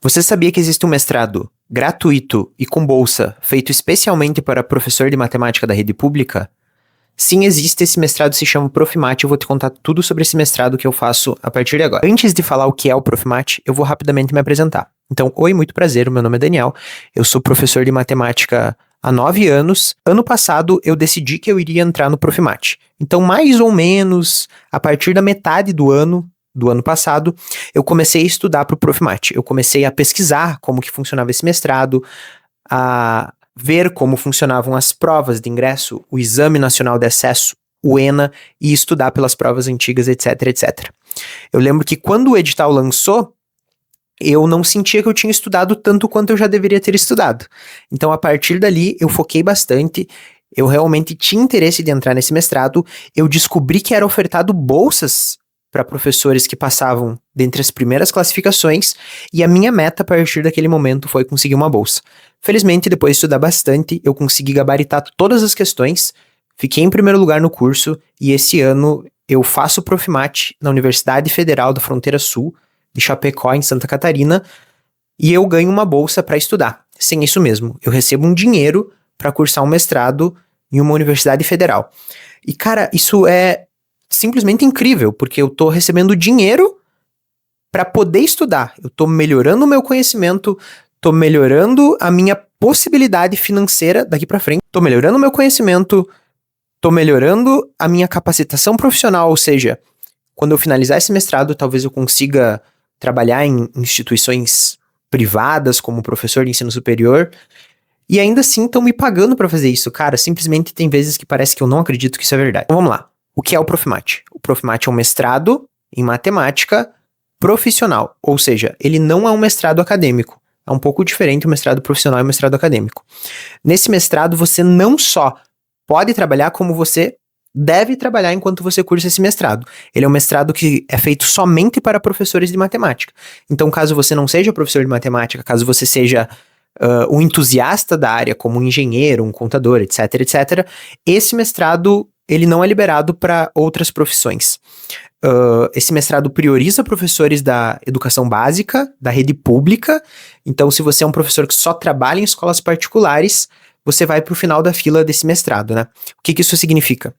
Você sabia que existe um mestrado gratuito e com bolsa feito especialmente para professor de matemática da rede pública? Sim, existe. Esse mestrado, se chama Profimat. Eu vou te contar tudo sobre esse mestrado que eu faço a partir de agora. Antes de falar o que é o Profimat, eu vou rapidamente me apresentar. Então, oi, muito prazer, o meu nome é Daniel, eu sou professor de matemática há 9 anos. Ano passado, eu decidi que eu iria entrar no Profimat. Então, mais ou menos, a partir da metade do ano passado, eu comecei a estudar para o Profimat. Eu comecei a pesquisar como que funcionava esse mestrado, a ver como funcionavam as provas de ingresso, o Exame Nacional de Acesso, o ENA, e estudar pelas provas antigas, etc, etc. Eu lembro que quando o edital lançou, eu não sentia que eu tinha estudado tanto quanto eu já deveria ter estudado. Então, a partir dali, eu foquei bastante, eu realmente tinha interesse de entrar nesse mestrado, eu descobri que era ofertado bolsas para professores que passavam dentre as primeiras classificações, e a minha meta a partir daquele momento foi conseguir uma bolsa. Felizmente, depois de estudar bastante, eu consegui gabaritar todas as questões, fiquei em primeiro lugar no curso, e esse ano eu faço Profimat na Universidade Federal da Fronteira Sul, de Chapecó, em Santa Catarina, e eu ganho uma bolsa para estudar. Sim, isso mesmo, eu recebo um dinheiro para cursar um mestrado em uma universidade federal. E cara, isso é simplesmente incrível, porque eu tô recebendo dinheiro para poder estudar. Eu tô melhorando o meu conhecimento, tô melhorando a minha possibilidade financeira daqui para frente, tô melhorando o meu conhecimento, tô melhorando a minha capacitação profissional, ou seja, quando eu finalizar esse mestrado, talvez eu consiga trabalhar em instituições privadas como professor de ensino superior, e ainda assim estão me pagando para fazer isso. Cara, simplesmente tem vezes que parece que eu não acredito que isso é verdade. Então vamos lá. O que é o Profimat? O Profimat é um mestrado em matemática profissional, ou seja, ele não é um mestrado acadêmico. É um pouco diferente o mestrado profissional e o mestrado acadêmico. Nesse mestrado, você não só pode trabalhar, como você deve trabalhar enquanto você cursa esse mestrado. Ele é um mestrado que é feito somente para professores de matemática. Então, caso você não seja professor de matemática, caso você seja um entusiasta da área, como um engenheiro, um contador, etc, etc, esse mestrado ele não é liberado para outras profissões. Esse mestrado prioriza professores da educação básica, da rede pública. Então, se você é um professor que só trabalha em escolas particulares, você vai para o final da fila desse mestrado, né? O que isso significa?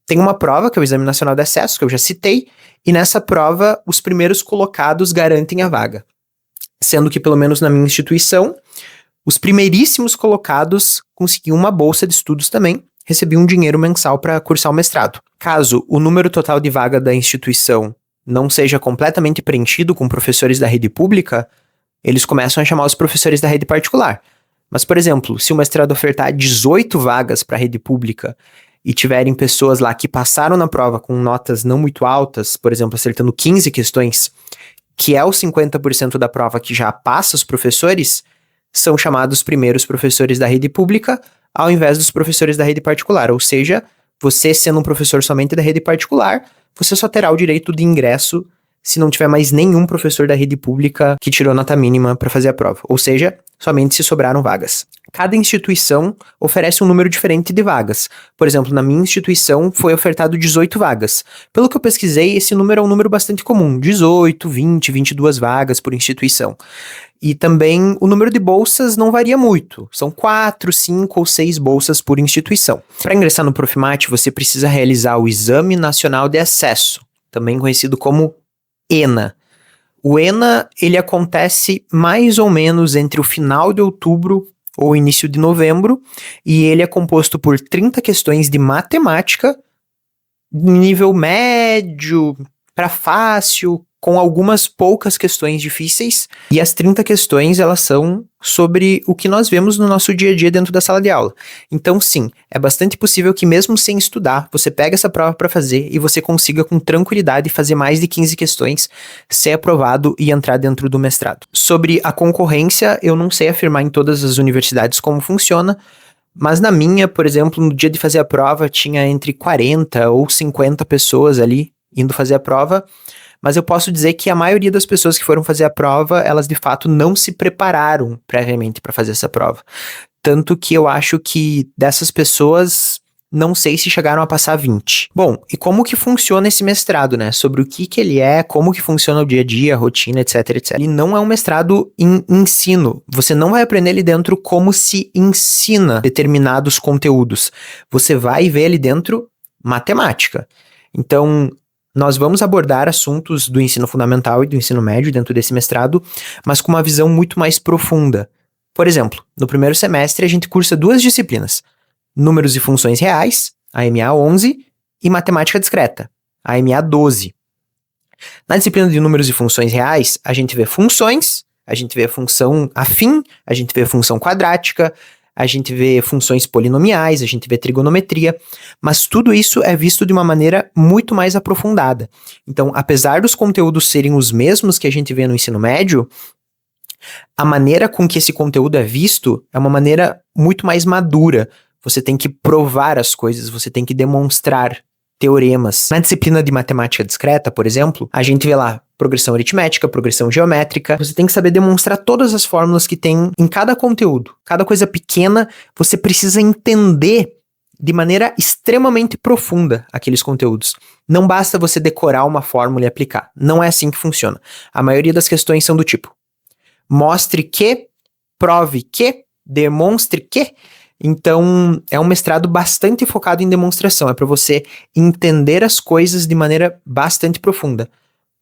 Tem uma prova, que é o Exame Nacional de Acesso, que eu já citei, e nessa prova, os primeiros colocados garantem a vaga. Sendo que, pelo menos na minha instituição, os primeiríssimos colocados conseguiam uma bolsa de estudos também, recebiam um dinheiro mensal para cursar o mestrado. Caso o número total de vaga da instituição não seja completamente preenchido com professores da rede pública, eles começam a chamar os professores da rede particular. Mas, por exemplo, se o mestrado ofertar 18 vagas para a rede pública e tiverem pessoas lá que passaram na prova com notas não muito altas, por exemplo, acertando 15 questões, que é os 50% da prova que já passa os professores, são chamados primeiros professores da rede pública, ao invés dos professores da rede particular. Ou seja, você sendo um professor somente da rede particular, você só terá o direito de ingresso se não tiver mais nenhum professor da rede pública que tirou nota mínima para fazer a prova. Ou seja, somente se sobraram vagas. Cada instituição oferece um número diferente de vagas. Por exemplo, na minha instituição foi ofertado 18 vagas. Pelo que eu pesquisei, esse número é um número bastante comum. 18, 20, 22 vagas por instituição. E também o número de bolsas não varia muito. São 4, 5 ou 6 bolsas por instituição. Para ingressar no Profimat, você precisa realizar o Exame Nacional de Acesso, também conhecido como ENA. O ENA, ele acontece mais ou menos entre o final de outubro ou início de novembro, e ele é composto por 30 questões de matemática, nível médio para fácil, com algumas poucas questões difíceis, e as 30 questões, elas são sobre o que nós vemos no nosso dia a dia dentro da sala de aula. Então, sim, é bastante possível que mesmo sem estudar, você pegue essa prova para fazer e você consiga com tranquilidade fazer mais de 15 questões, ser aprovado e entrar dentro do mestrado. Sobre a concorrência, eu não sei afirmar em todas as universidades como funciona, mas na minha, por exemplo, no dia de fazer a prova, tinha entre 40 ou 50 pessoas ali indo fazer a prova, mas eu posso dizer que a maioria das pessoas que foram fazer a prova, elas de fato não se prepararam previamente para fazer essa prova. Tanto que eu acho que dessas pessoas, não sei se chegaram a passar 20. Bom, e como que funciona esse mestrado, né? Sobre o que ele é, como que funciona o dia a dia, a rotina, etc, etc. Ele não é um mestrado em ensino. Você não vai aprender ali dentro como se ensina determinados conteúdos. Você vai ver ali dentro matemática. Então, nós vamos abordar assuntos do ensino fundamental e do ensino médio dentro desse mestrado, mas com uma visão muito mais profunda. Por exemplo, no primeiro semestre a gente cursa 2 disciplinas: Números e Funções Reais, AMA 11, e Matemática Discreta, AMA 12. Na disciplina de Números e Funções Reais, a gente vê funções, a gente vê função afim, a gente vê função quadrática, a gente vê funções polinomiais, a gente vê trigonometria, mas tudo isso é visto de uma maneira muito mais aprofundada. Então, apesar dos conteúdos serem os mesmos que a gente vê no ensino médio, a maneira com que esse conteúdo é visto é uma maneira muito mais madura. Você tem que provar as coisas, você tem que demonstrar teoremas. Na disciplina de matemática discreta, por exemplo, a gente vê lá progressão aritmética, progressão geométrica. Você tem que saber demonstrar todas as fórmulas que tem em cada conteúdo. Cada coisa pequena, você precisa entender de maneira extremamente profunda aqueles conteúdos. Não basta você decorar uma fórmula e aplicar. Não é assim que funciona. A maioria das questões são do tipo: mostre que, prove que, demonstre que. Então, é um mestrado bastante focado em demonstração. É para você entender as coisas de maneira bastante profunda.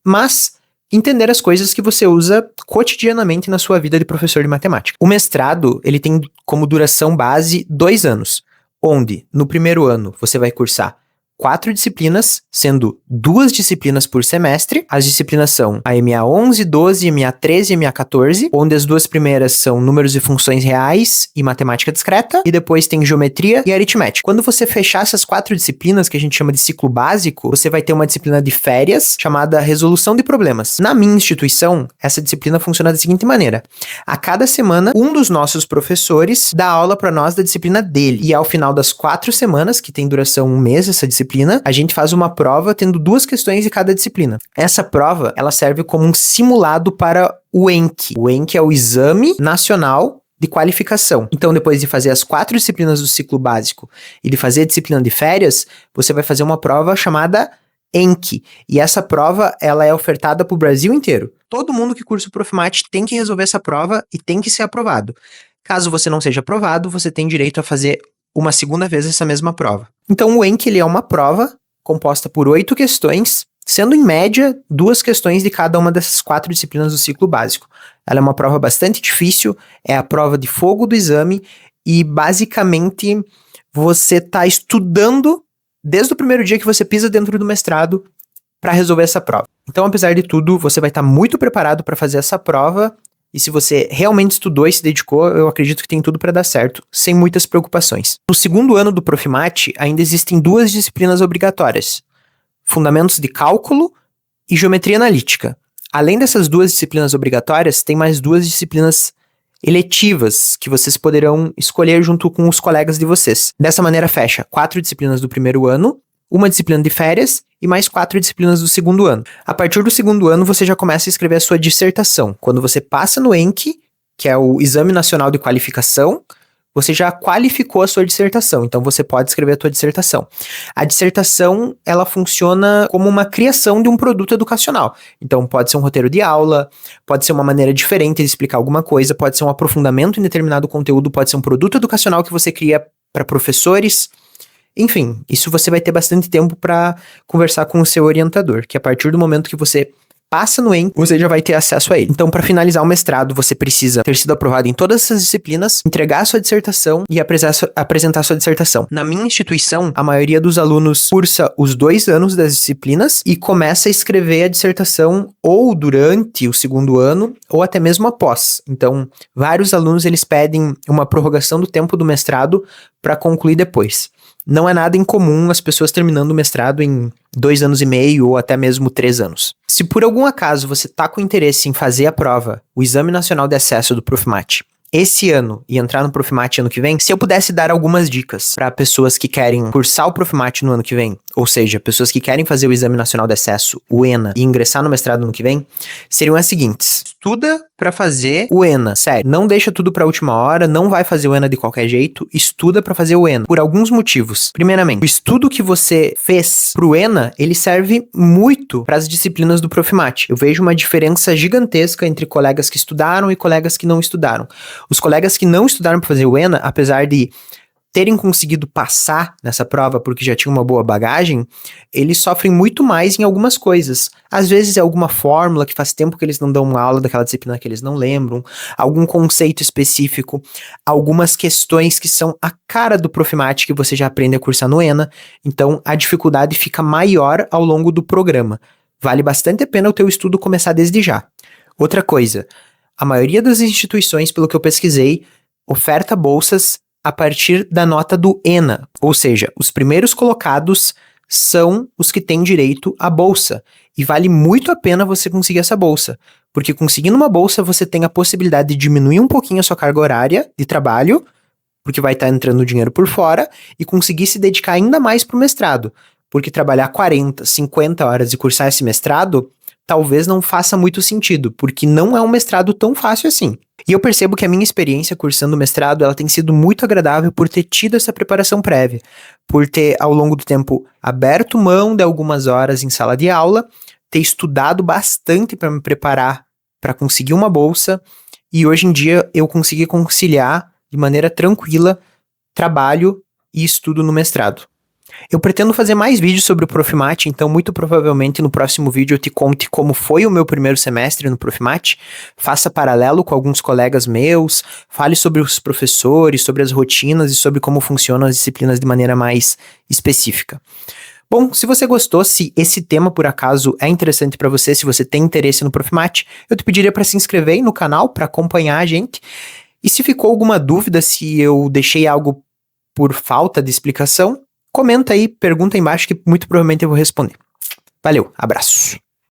Mas entender as coisas que você usa cotidianamente na sua vida de professor de matemática. O mestrado, ele tem como duração base 2 anos, onde, no primeiro ano, você vai cursar 4 disciplinas, sendo 2 disciplinas por semestre. As disciplinas são a MA 11, 12, MA 13 e MA 14, onde as 2 primeiras são Números e Funções Reais e Matemática Discreta, e depois tem Geometria e Aritmética. Quando você fechar essas 4 disciplinas, que a gente chama de ciclo básico, você vai ter uma disciplina de férias chamada Resolução de Problemas. Na minha instituição, essa disciplina funciona da seguinte maneira: a cada semana, um dos nossos professores dá aula para nós da disciplina dele, e ao final das 4 semanas, que tem duração 1 mês essa disciplina, a gente faz uma prova tendo 2 questões de cada disciplina. Essa prova, ela serve como um simulado para o ENC. O ENC é o Exame Nacional de Qualificação. Então, depois de fazer as 4 disciplinas do ciclo básico e de fazer a disciplina de férias, você vai fazer uma prova chamada ENC. E essa prova, ela é ofertada para o Brasil inteiro. Todo mundo que cursa o Profimate tem que resolver essa prova e tem que ser aprovado. Caso você não seja aprovado, você tem direito a fazer uma segunda vez essa mesma prova. Então, o ENC, ele é uma prova composta por 8 questões, sendo em média 2 questões de cada uma dessas 4 disciplinas do ciclo básico. Ela é uma prova bastante difícil, é a prova de fogo do exame, e basicamente você está estudando desde o primeiro dia que você pisa dentro do mestrado para resolver essa prova. Então, apesar de tudo, você vai estar muito preparado para fazer essa prova. E se você realmente estudou e se dedicou, eu acredito que tem tudo para dar certo, sem muitas preocupações. No segundo ano do Profimate, ainda existem 2 disciplinas obrigatórias: Fundamentos de Cálculo e Geometria Analítica. Além dessas 2 disciplinas obrigatórias, tem mais 2 disciplinas eletivas que vocês poderão escolher junto com os colegas de vocês. Dessa maneira, fecha 4 disciplinas do primeiro ano, uma disciplina de férias e mais 4 disciplinas do segundo ano. A partir do segundo ano, você já começa a escrever a sua dissertação. Quando você passa no ENC, que é o Exame Nacional de Qualificação, você já qualificou a sua dissertação, então você pode escrever a sua dissertação. A dissertação, ela funciona como uma criação de um produto educacional. Então, pode ser um roteiro de aula, pode ser uma maneira diferente de explicar alguma coisa, pode ser um aprofundamento em determinado conteúdo, pode ser um produto educacional que você cria para professores. Enfim, isso você vai ter bastante tempo para conversar com o seu orientador, que a partir do momento que você passa no ENC, você já vai ter acesso a ele. Então, para finalizar o mestrado, você precisa ter sido aprovado em todas essas disciplinas, entregar a sua dissertação e apresentar a sua dissertação. Na minha instituição, a maioria dos alunos cursa os 2 anos das disciplinas e começa a escrever a dissertação ou durante o segundo ano ou até mesmo após. Então, vários alunos eles pedem uma prorrogação do tempo do mestrado para concluir depois. Não é nada incomum as pessoas terminando o mestrado em 2 anos e meio ou até mesmo 3 anos. Se por algum acaso você está com interesse em fazer a prova, o Exame Nacional de Acesso do Profimate, esse ano e entrar no Profimate ano que vem, se eu pudesse dar algumas dicas para pessoas que querem cursar o Profimate no ano que vem, ou seja, pessoas que querem fazer o Exame Nacional de Acesso, o ENA, e ingressar no mestrado no ano que vem, seriam as seguintes. Estuda para fazer o ENA, sério, não deixa tudo para a última hora, não vai fazer o ENA de qualquer jeito, estuda para fazer o ENA, por alguns motivos. Primeiramente, o estudo que você fez pro ENA, ele serve muito para as disciplinas do Profimate. Eu vejo uma diferença gigantesca entre colegas que estudaram e colegas que não estudaram. Os colegas que não estudaram para fazer o ENA, apesar de terem conseguido passar nessa prova porque já tinham uma boa bagagem, eles sofrem muito mais em algumas coisas. Às vezes é alguma fórmula que faz tempo que eles não dão uma aula daquela disciplina que eles não lembram, algum conceito específico, algumas questões que são a cara do Profimate que você já aprende a cursar no ENA, então a dificuldade fica maior ao longo do programa. Vale bastante a pena o teu estudo começar desde já. Outra coisa, a maioria das instituições, pelo que eu pesquisei, oferta bolsas a partir da nota do ENA, ou seja, os primeiros colocados são os que têm direito à bolsa, e vale muito a pena você conseguir essa bolsa, porque conseguindo uma bolsa você tem a possibilidade de diminuir um pouquinho a sua carga horária de trabalho, porque vai estar entrando dinheiro por fora, e conseguir se dedicar ainda mais para o mestrado, porque trabalhar 40, 50 horas e cursar esse mestrado talvez não faça muito sentido, porque não é um mestrado tão fácil assim. E eu percebo que a minha experiência cursando o mestrado, ela tem sido muito agradável por ter tido essa preparação prévia, por ter, ao longo do tempo, aberto mão de algumas horas em sala de aula, ter estudado bastante para me preparar para conseguir uma bolsa, e hoje em dia eu consegui conciliar de maneira tranquila trabalho e estudo no mestrado. Eu pretendo fazer mais vídeos sobre o Profimate, então muito provavelmente no próximo vídeo eu te conte como foi o meu primeiro semestre no Profimate, faça paralelo com alguns colegas meus, fale sobre os professores, sobre as rotinas e sobre como funcionam as disciplinas de maneira mais específica. Bom, se você gostou, se esse tema por acaso é interessante para você, se você tem interesse no Profimate, eu te pediria para se inscrever aí no canal para acompanhar a gente. E se ficou alguma dúvida, se eu deixei algo por falta de explicação, comenta aí, pergunta aí embaixo que muito provavelmente eu vou responder. Valeu, abraço.